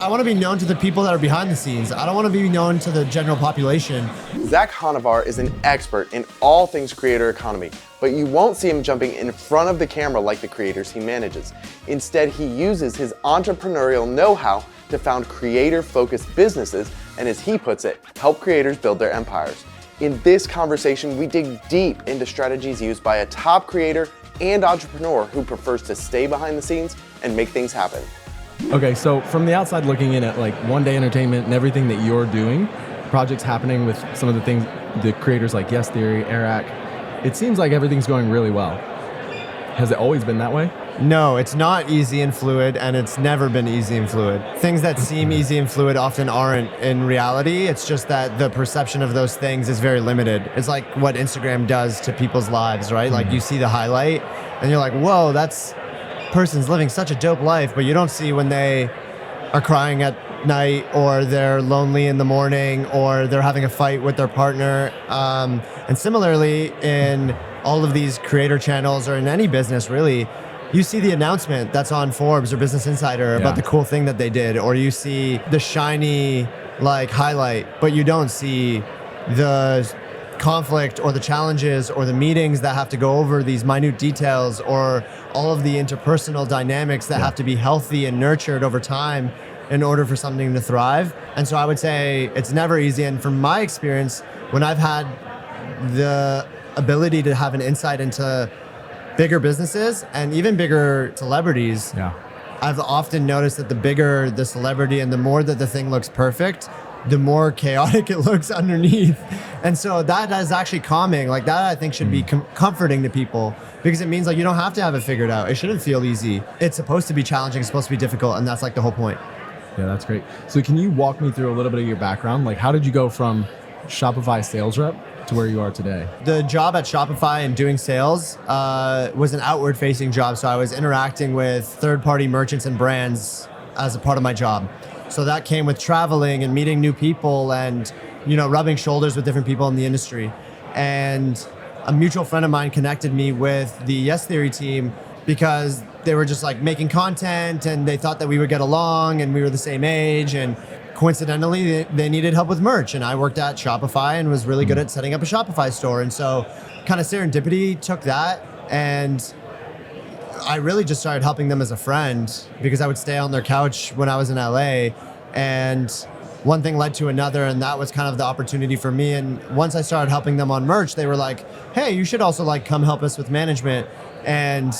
I want to be known to the people that are behind the scenes. I don't want to be known to the general population. Zack Honarvar is an expert in all things creator economy, but you won't see him jumping in front of the camera like the creators he manages. Instead, he uses his entrepreneurial know-how to found creator-focused businesses and, as he puts it, help creators build their empires. In this conversation, we dig deep into strategies used by a top creator and entrepreneur who prefers to stay behind the scenes and make things happen. Okay, so from the outside looking in at like One Day Entertainment and everything that you're doing, projects happening with some of the things, the creators like Yes Theory, Eric, it seems like everything's going really well. Has it always been that way? No, it's not easy and fluid, and it's never been easy and fluid. Things that seem easy and fluid often aren't in reality. It's just that the perception of those things is very limited. It's like what Instagram does to people's lives, right? Like you see the highlight and you're like, whoa, that's person's living such a dope life, but you don't see when they are crying at night, or they're lonely in the morning, or they're having a fight with their partner. And similarly, in all of these creator channels or in any business really, you see the announcement that's on Forbes or Business Insider about the cool thing that they did, or you see the shiny like highlight, but you don't see the conflict or the challenges or the meetings that have to go over these minute details, or all of the interpersonal dynamics that have to be healthy and nurtured over time in order for something to thrive. And so I would say it's never easy. And from my experience, when I've had the ability to have an insight into bigger businesses and even bigger celebrities, I've often noticed that the bigger the celebrity and the more that the thing looks perfect, the more chaotic it looks underneath. And so that is actually calming. Like that I think should be comforting to people, because it means like you don't have to have it figured out. It shouldn't feel easy. It's supposed to be challenging, it's supposed to be difficult, and that's like the whole point. Yeah, that's great. So can you walk me through a little bit of your background? Like how did you go from Shopify sales rep to where you are today? The job at Shopify and doing sales was an outward facing job. So I was interacting with third-party merchants and brands as a part of my job. So that came with traveling and meeting new people and, you know, rubbing shoulders with different people in the industry. And a mutual friend of mine connected me with the Yes Theory team because they were just like making content and they thought that we would get along and we were the same age, and coincidentally they needed help with merch, and I worked at Shopify and was really good at setting up a Shopify store. And so kind of serendipity took that, and I really just started helping them as a friend because I would stay on their couch when I was in LA, and one thing led to another, and that was kind of the opportunity for me. And once I started helping them on merch, they were like, hey, you should also like come help us with management. And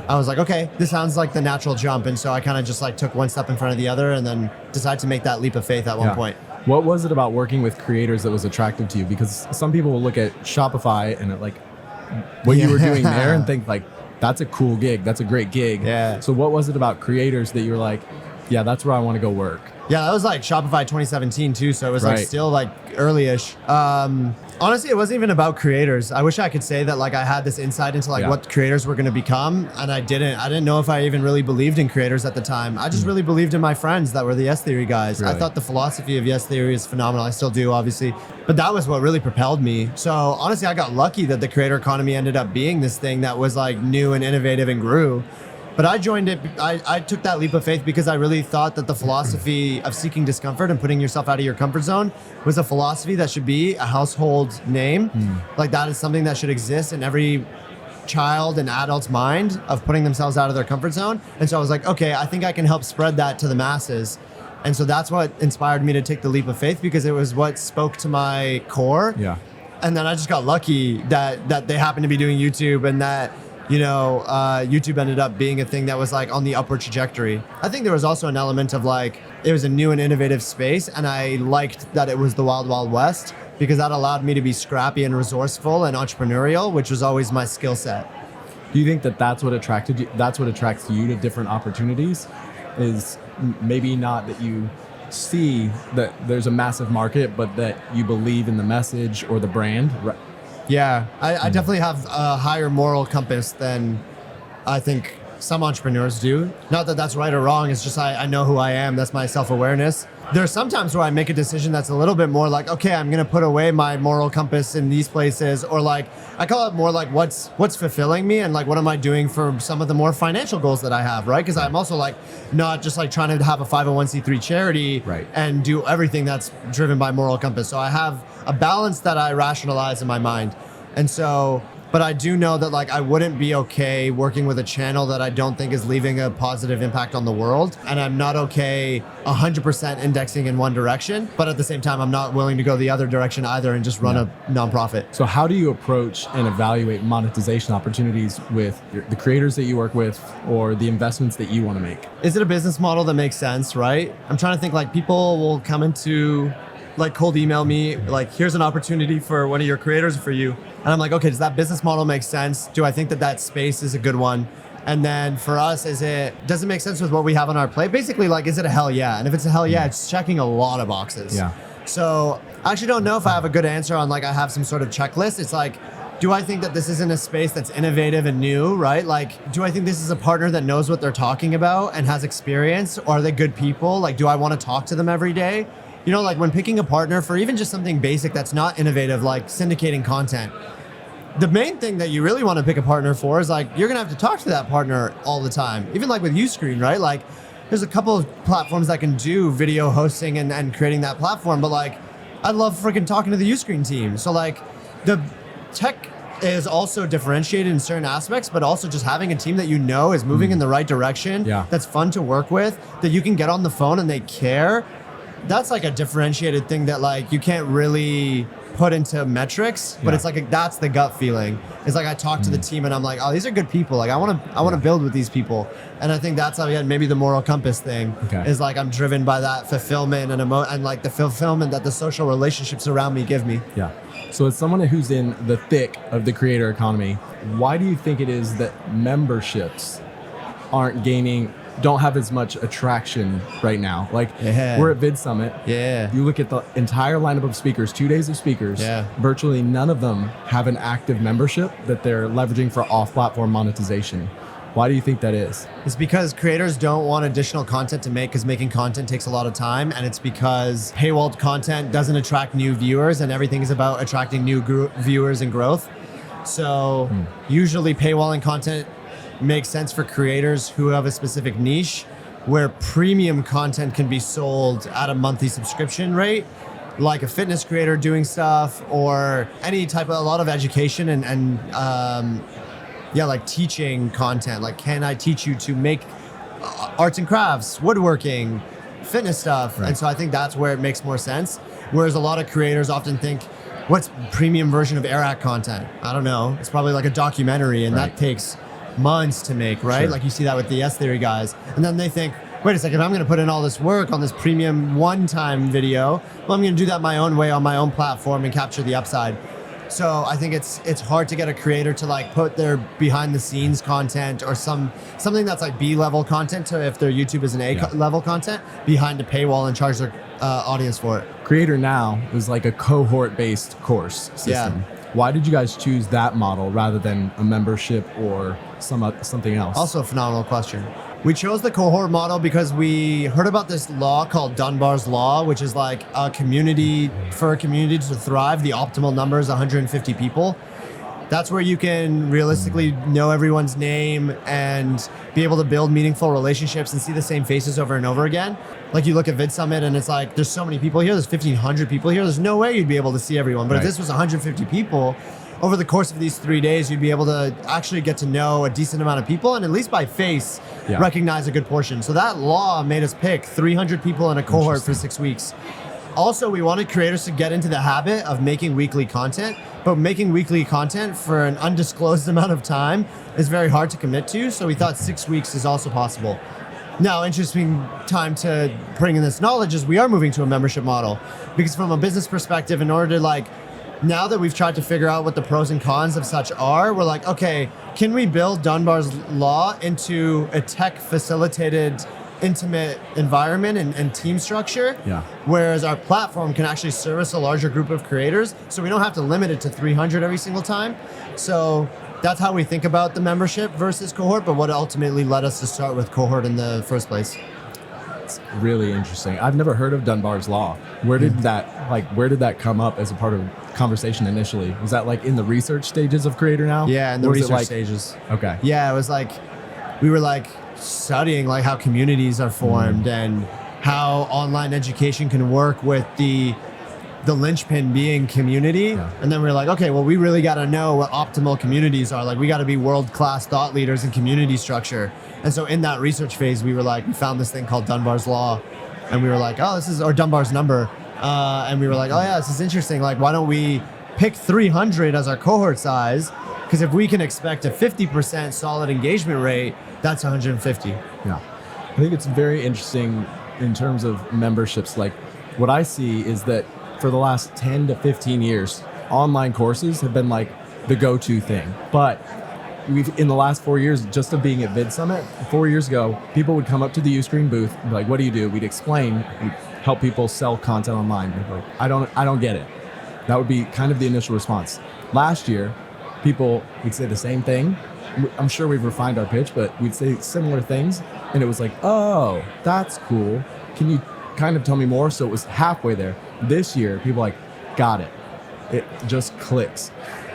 I was like, okay, this sounds like the natural jump. And so I kind of just like took one step in front of the other and then decided to make that leap of faith at one point. What was it about working with creators that was attractive to you? Because some people will look at Shopify and at like what you were doing there and think like, that's a cool gig. That's a great gig. Yeah. So what was it about creators that you were like, yeah, that's where I want to go work? Yeah, that was like Shopify 2017 too. So it was like still like early-ish. Honestly, it wasn't even about creators. I wish I could say that like I had this insight into like what creators were going to become, and I didn't. I didn't know if I even really believed in creators at the time. I just really believed in my friends that were the Yes Theory guys. Really? I thought the philosophy of Yes Theory is phenomenal. I still do, obviously. But that was what really propelled me. So honestly, I got lucky that the creator economy ended up being this thing that was like new and innovative and grew. But I joined it, I took that leap of faith because I really thought that the philosophy of seeking discomfort and putting yourself out of your comfort zone was a philosophy that should be a household name. Like that is something that should exist in every child and adult's mind, of putting themselves out of their comfort zone. And so I was like, okay, I think I can help spread that to the masses. And so that's what inspired me to take the leap of faith, because it was what spoke to my core. Yeah. And then I just got lucky that they happened to be doing YouTube, and that YouTube ended up being a thing that was like on the upward trajectory. I think there was also an element of like, it was a new and innovative space, and I liked that it was the Wild Wild West, because that allowed me to be scrappy and resourceful and entrepreneurial, which was always my skill set. Do you think that that's what attracted you? That's what attracts you to different opportunities, is maybe not that you see that there's a massive market, but that you believe in the message or the brand? Yeah, I definitely have a higher moral compass than I think some entrepreneurs do. Not that that's right or wrong. It's just I know who I am. That's my self-awareness. There are some times where I make a decision that's a little bit more like, okay, I'm going to put away my moral compass in these places, or like I call it more like what's fulfilling me, and like what am I doing for some of the more financial goals that I have, right? Because I'm also like not just like trying to have a 501c3 charity Right. and do everything that's driven by moral compass. So I have a balance that I rationalize in my mind. And so, but I do know that like I wouldn't be okay working with a channel that I don't think is leaving a positive impact on the world. And I'm not okay 100% indexing in one direction, but at the same time, I'm not willing to go the other direction either and just run a nonprofit. So how do you approach and evaluate monetization opportunities with the creators that you work with or the investments that you want to make? Is it a business model that makes sense, right? I'm trying to think like people will come into like cold email me, like here's an opportunity for one of your creators for you. And I'm like, okay, does that business model make sense? Do I think that space is a good one? And then for us, does it make sense with what we have on our plate? Basically, like, is it a hell yeah? And if it's a hell yeah, it's checking a lot of boxes. Yeah. So I actually don't know if I have a good answer on like, I have some sort of checklist. It's like, do I think that this isn't a space that's innovative and new, right? Like, do I think this is a partner that knows what they're talking about and has experience? Or are they good people? Like, do I want to talk to them every day? You know, like when picking a partner for even just something basic that's not innovative, like syndicating content, the main thing that you really want to pick a partner for is like, you're going to have to talk to that partner all the time. Even like with Uscreen, right? Like there's a couple of platforms that can do video hosting and creating that platform, but like, I love freaking talking to the Uscreen team. So like the tech is also differentiated in certain aspects, but also just having a team that you know is moving in the right direction, that's fun to work with, that you can get on the phone and they care. That's like a differentiated thing that like you can't really put into metrics, but it's like that's the gut feeling. It's like I talk to the team and I'm like, oh, these are good people. Like I want to build with these people, and I think that's how maybe the moral compass thing is like I'm driven by that fulfillment and like the fulfillment that the social relationships around me give me. Yeah. So as someone who's in the thick of the creator economy, why do you think it is that memberships don't have as much attraction right now? Like we're at Vid Summit. Yeah. You look at the entire lineup of speakers, 2 days of speakers. Yeah. Virtually none of them have an active membership that they're leveraging for off-platform monetization. Why do you think that is? It's because creators don't want additional content to make because making content takes a lot of time, and it's because paywalled content doesn't attract new viewers, and everything is about attracting new viewers and growth. So usually paywalling content makes sense for creators who have a specific niche where premium content can be sold at a monthly subscription rate, like a fitness creator doing stuff or any type of a lot of education and like teaching content. Like, can I teach you to make arts and crafts, woodworking, fitness stuff? And so I think that's where it makes more sense. Whereas a lot of creators often think, what's premium version of Eric content? I don't know. It's probably like a documentary, and that takes months to make, right? Like you see that with the S Theory guys. And then they think, wait a second, if I'm going to put in all this work on this premium one-time video, well, I'm going to do that my own way on my own platform and capture the upside. So I think it's hard to get a creator to like put their behind the scenes content or something that's like B-level content to if their YouTube is an A-level content behind a paywall and charge their audience for it. Creator Now is like a cohort-based course system. Why did you guys choose that model rather than a membership or something else? Also a phenomenal question. We chose the cohort model because we heard about this law called Dunbar's Law, which is like for a community to thrive, the optimal number is 150 people. That's where you can realistically know everyone's name and be able to build meaningful relationships and see the same faces over and over again. Like you look at Vid Summit and it's like, there's so many people here, there's 1,500 people here, there's no way you'd be able to see everyone. But if this was 150 people, over the course of these 3 days, you'd be able to actually get to know a decent amount of people and at least by face, recognize a good portion. So that law made us pick 300 people in a cohort for 6 weeks. Also, we wanted creators to get into the habit of making weekly content, but making weekly content for an undisclosed amount of time is very hard to commit to. So we thought 6 weeks is also possible. Now, interesting time to bring in this knowledge is we are moving to a membership model, because from a business perspective, in order to now that we've tried to figure out what the pros and cons of such are, we're like, okay, can we build Dunbar's Law into a tech facilitated intimate environment and team structure, whereas our platform can actually service a larger group of creators, so we don't have to limit it to 300 every single time. So that's how we think about the membership versus cohort, but what ultimately led us to start with cohort in the first place. It's really interesting. I've never heard of Dunbar's Law. Where did that come up as a part of conversation initially? Was that like in the research stages of Creator Now? Yeah, in the Or was it research like- stages. Okay. Yeah, it was like we were like studying like how communities are formed and how online education can work with the linchpin being community. Yeah. And then we were like, okay, well, we really got to know what optimal communities are. Like, we got to be world-class thought leaders in community structure. And so in that research phase, we found this thing called Dunbar's Law. And we were like, oh, or Dunbar's number. And we were like, oh yeah, this is interesting. Like, why don't we pick 300 as our cohort size? Because if we can expect a 50% solid engagement rate, that's 150. Yeah. I think it's very interesting in terms of memberships. Like, what I see is that for the last 10 to 15 years, online courses have been like the go-to thing. But in the last 4 years, just of being at Vid Summit, 4 years ago, people would come up to the Uscreen booth and be like, what do you do? We'd explain, we'd help people sell content online. They'd be like, I don't get it. That would be kind of the initial response. Last year, people would say the same thing. I'm sure we've refined our pitch, but we'd say similar things. And it was like, oh, that's cool. Can you kind of tell me more? So it was halfway there. This year, people are like, got it. It just clicks.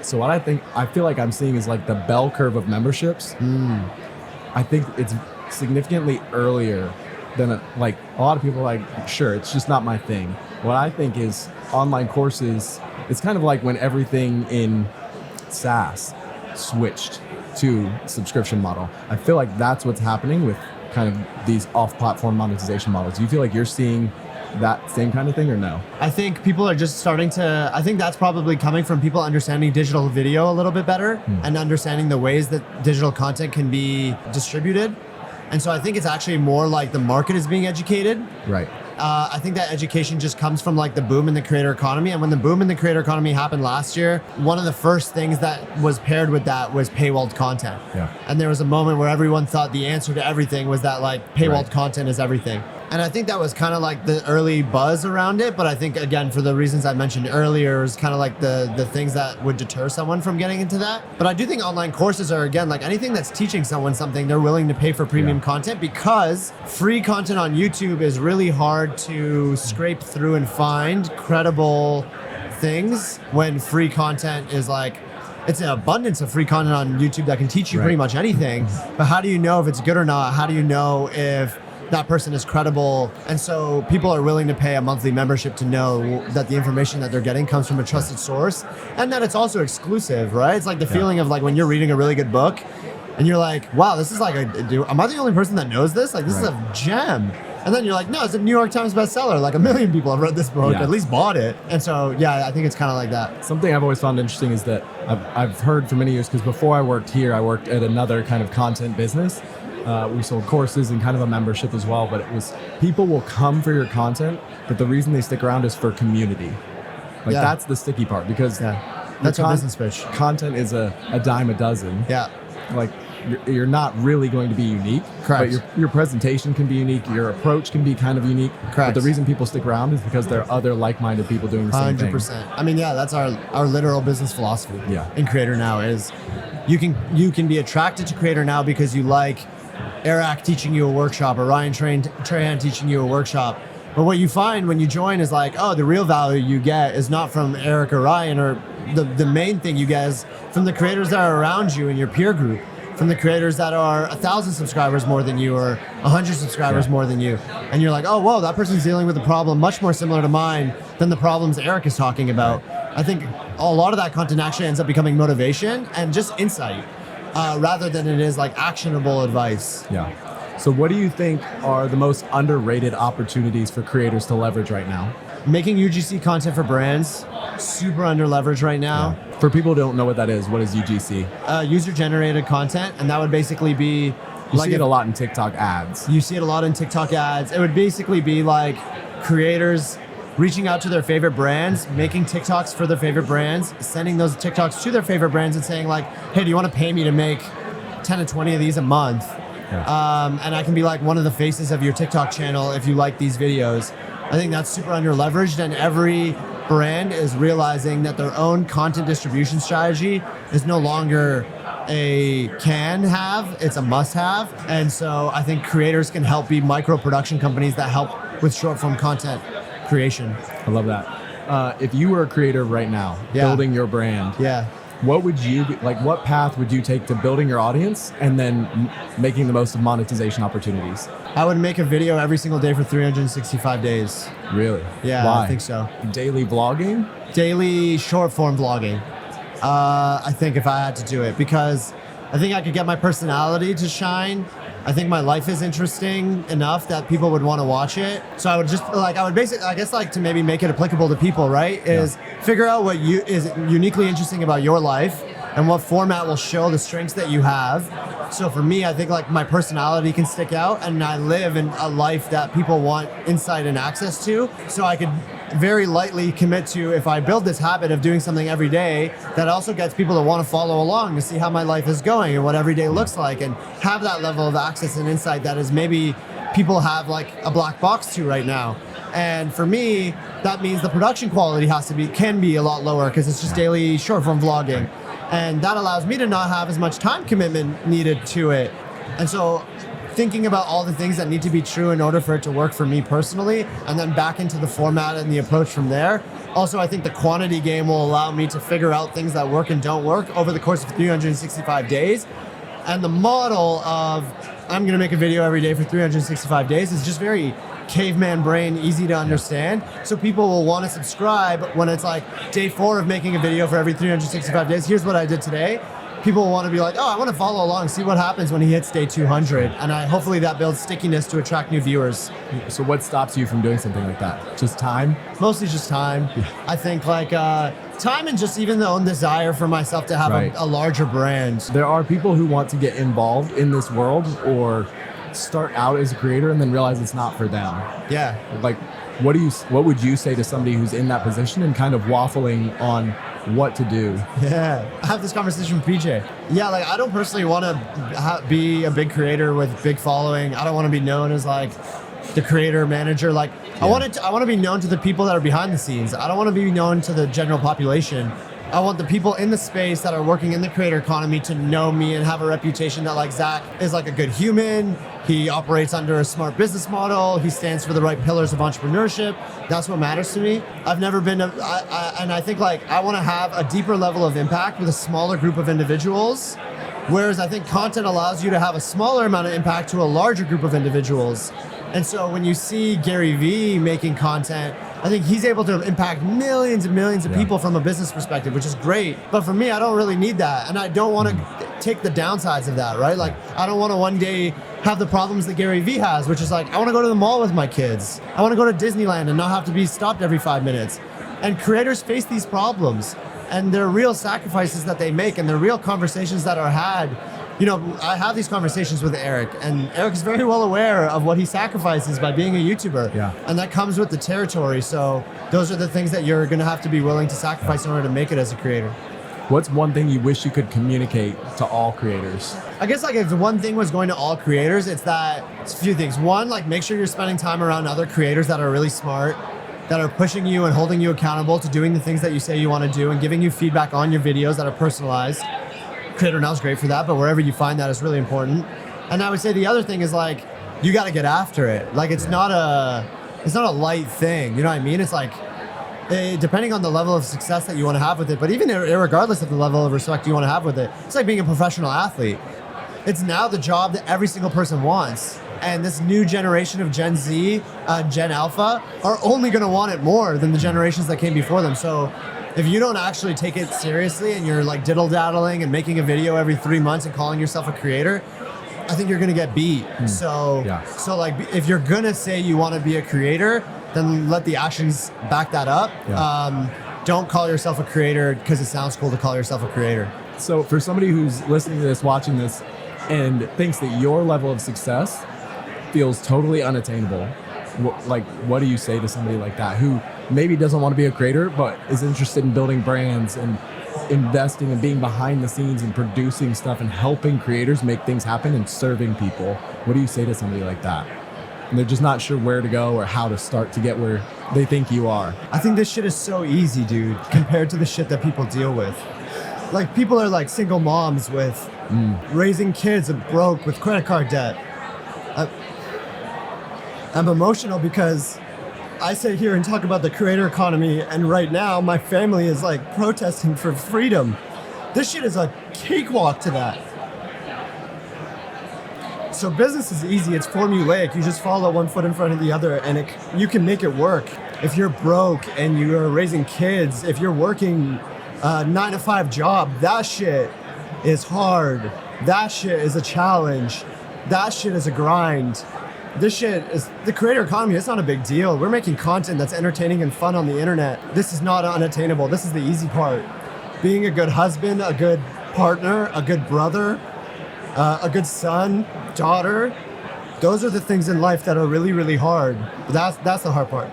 So what I feel like I'm seeing is like the bell curve of memberships. I think it's significantly earlier than like a lot of people are like, sure, it's just not my thing. What I think is online courses, it's kind of like when everything in SaaS switched to subscription model. I feel like that's what's happening with kind of these off-platform monetization models. Do you feel like you're seeing that same kind of thing or no? I think people are just starting to, I think that's probably coming from people understanding digital video a little bit better and understanding the ways that digital content can be distributed. And so I think it's actually more like the market is being educated. Right. I think that education just comes from like the boom in the creator economy. And when the boom in the creator economy happened last year, one of the first things that was paired with that was paywalled content. Yeah. And there was a moment where everyone thought the answer to everything was that like paywalled content is everything. And I think that was kind of like the early buzz around it. But I think, again, for the reasons I mentioned earlier, it was kind of like the things that would deter someone from getting into that. But I do think online courses are, again, like anything that's teaching someone something, they're willing to pay for premium content, because free content on YouTube is really hard to scrape through and find credible things when free content is like, it's an abundance of free content on YouTube that can teach you pretty much anything. But how do you know if it's good or not? How do you know if that person is credible? And so people are willing to pay a monthly membership to know that the information that they're getting comes from a trusted source and that it's also exclusive, right? It's like the feeling of like when you're reading a really good book and you're like, wow, this is like am I the only person that knows this? Like, this is a gem. And then you're like, no, it's a New York Times bestseller. Like 1 million people have read this book, at least bought it. And so, yeah, I think it's kind of like that. Something I've always found interesting is that I've heard for many years, because before I worked here, I worked at another kind of content business. We sold courses and kind of a membership as well, but it was people will come for your content, but the reason they stick around is for community. Like that's the sticky part, because that's a business pitch. Content is a dime a dozen. Yeah. Like you're not really going to be unique. Correct. But your presentation can be unique. Your approach can be kind of unique. Correct. But the reason people stick around is because there are other like-minded people doing the same thing. 100%. I mean, yeah, that's our literal business philosophy. Yeah. In Creator Now is you can be attracted to Creator Now because you like Eric teaching you a workshop or Ryan Trahan teaching you a workshop. But what you find when you join is like, oh, the real value you get is not from Eric or Ryan, or the main thing you get is from the creators that are around you in your peer group, from the creators that are 1,000 subscribers more than you or 100 subscribers more than you. And you're like, oh, whoa, that person's dealing with a problem much more similar to mine than the problems Eric is talking about. I think a lot of that content actually ends up becoming motivation and just insight rather than it is like actionable advice. Yeah. So what do you think are the most underrated opportunities for creators to leverage right now? Making UGC content for brands, super under leveraged right now. Yeah. For people who don't know what that is, what is UGC? User-generated content, and that would basically be You see it a lot in TikTok ads. You see it a lot in TikTok ads. It would basically be like creators reaching out to their favorite brands, making TikToks for their favorite brands, sending those TikToks to their favorite brands and saying like, hey, do you want to pay me to make 10 to 20 of these a month? Yeah. And I can be like one of the faces of your TikTok channel if you like these videos. I think that's super under leveraged, and every brand is realizing that their own content distribution strategy is no longer a can have, it's a must have. And so I think creators can help be micro production companies that help with short form content creation. I love that. If you were a creator right now, building your brand, what would you be, like? What path would you take to building your audience and then making the most of monetization opportunities? I would make a video every single day for 365 days. Really? Yeah, Why? I think so. Daily vlogging? Daily short form vlogging. I think if I had to do it, because I think I could get my personality to shine. I think my life is interesting enough that people would want to watch it. So I would just I would basically, I guess, like, to maybe make it applicable to people, right? Is figure out what is uniquely interesting about your life and what format will show the strengths that you have. So for me, I think like my personality can stick out, and I live in a life that people want insight and access to. So I could very lightly commit to, if I build this habit of doing something every day, that also gets people to want to follow along to see how my life is going and what every day looks like, and have that level of access and insight that is maybe people have like a black box to right now. And for me, that means the production quality can be a lot lower, because it's just daily short form vlogging. And that allows me to not have as much time commitment needed to it. And so thinking about all the things that need to be true in order for it to work for me personally, and then back into the format and the approach from there. Also, I think the quantity game will allow me to figure out things that work and don't work over the course of 365 days. And the model of I'm going to make a video every day for 365 days is just very caveman brain, easy to understand. So people will want to subscribe when it's like day 4 of making a video for every 365 days. Here's what I did today. People will want to be like, oh, I want to follow along, see what happens when he hits day 200. And hopefully that builds stickiness to attract new viewers. So what stops you from doing something like that? Just time? Mostly just time. I think time, and just even the own desire for myself to have a larger brand. There are people who want to get involved in this world or start out as a creator and then realize it's not for them. Yeah. Like, what would you say to somebody who's in that position and kind of waffling on what to do? Yeah, I have this conversation with PJ. Yeah, like, I don't personally want to be a big creator with big following. I don't want to be known as like the creator manager. Like, I want to be known to the people that are behind the scenes. I don't want to be known to the general population. I want the people in the space that are working in the creator economy to know me and have a reputation that, like, Zack is like a good human. He operates under a smart business model. He stands for the right pillars of entrepreneurship. That's what matters to me. I've never been, and I think, like, I want to have a deeper level of impact with a smaller group of individuals. Whereas I think content allows you to have a smaller amount of impact to a larger group of individuals. And so when you see Gary Vee making content, I think he's able to impact millions and millions of people from a business perspective, which is great. But for me, I don't really need that. And I don't want to take the downsides of that, right? Like, I don't want to one day have the problems that Gary Vee has, which is like, I want to go to the mall with my kids. I want to go to Disneyland and not have to be stopped every 5 minutes. And creators face these problems, and they're real sacrifices that they make, and they're real conversations that are had. You know, I have these conversations with Eric, and Eric's very well aware of what he sacrifices by being a YouTuber. Yeah. And that comes with the territory. So those are the things that you're going to have to be willing to sacrifice in order to make it as a creator. What's one thing you wish you could communicate to all creators? I guess, like, if the one thing was going to all creators, it's a few things. One, like, make sure you're spending time around other creators that are really smart, that are pushing you and holding you accountable to doing the things that you say you want to do, and giving you feedback on your videos that are personalized. Creator Now is great for that, but wherever you find that is really important. And I would say the other thing is, like, you got to get after it. Like, it's not a light thing. You know what I mean? It's like, depending on the level of success that you want to have with it, but even regardless of the level of respect you want to have with it, it's like being a professional athlete. It's now the job that every single person wants. And this new generation of Gen Z, Gen Alpha, are only going to want it more than the generations that came before them. So if you don't actually take it seriously and you're like diddle-daddling and making a video every 3 months and calling yourself a creator, I think you're going to get beat. So like, if you're going to say you want to be a creator, then let the actions back that up. Don't call yourself a creator because it sounds cool to call yourself a creator. So for somebody who's listening to this, watching this, and thinks that your level of success feels totally unattainable, what do you say to somebody like that who maybe doesn't want to be a creator but is interested in building brands and investing and being behind the scenes and producing stuff and helping creators make things happen and serving people? What do you say to somebody like that? And they're just not sure where to go or how to start to get where they think you are. I think this shit is so easy, dude, compared to the shit that people deal with. Like, people are like single moms with Raising kids broke with credit card debt. I'm emotional because I sit here and talk about the creator economy, and right now my family is like protesting for freedom. This shit is a cakewalk to that. So business is easy, it's formulaic. You just follow one foot in front of the other, and you can make it work. If you're broke and you're raising kids, if you're working a 9-to-5 job, that shit is hard. That shit is a challenge. That shit is a grind. This shit is the creator economy. It's not a big deal. We're making content that's entertaining and fun on the internet. This is not unattainable. This is the easy part. Being a good husband, a good partner, a good brother, a good son, daughter. Those are the things in life that are really, really hard. That's the hard part.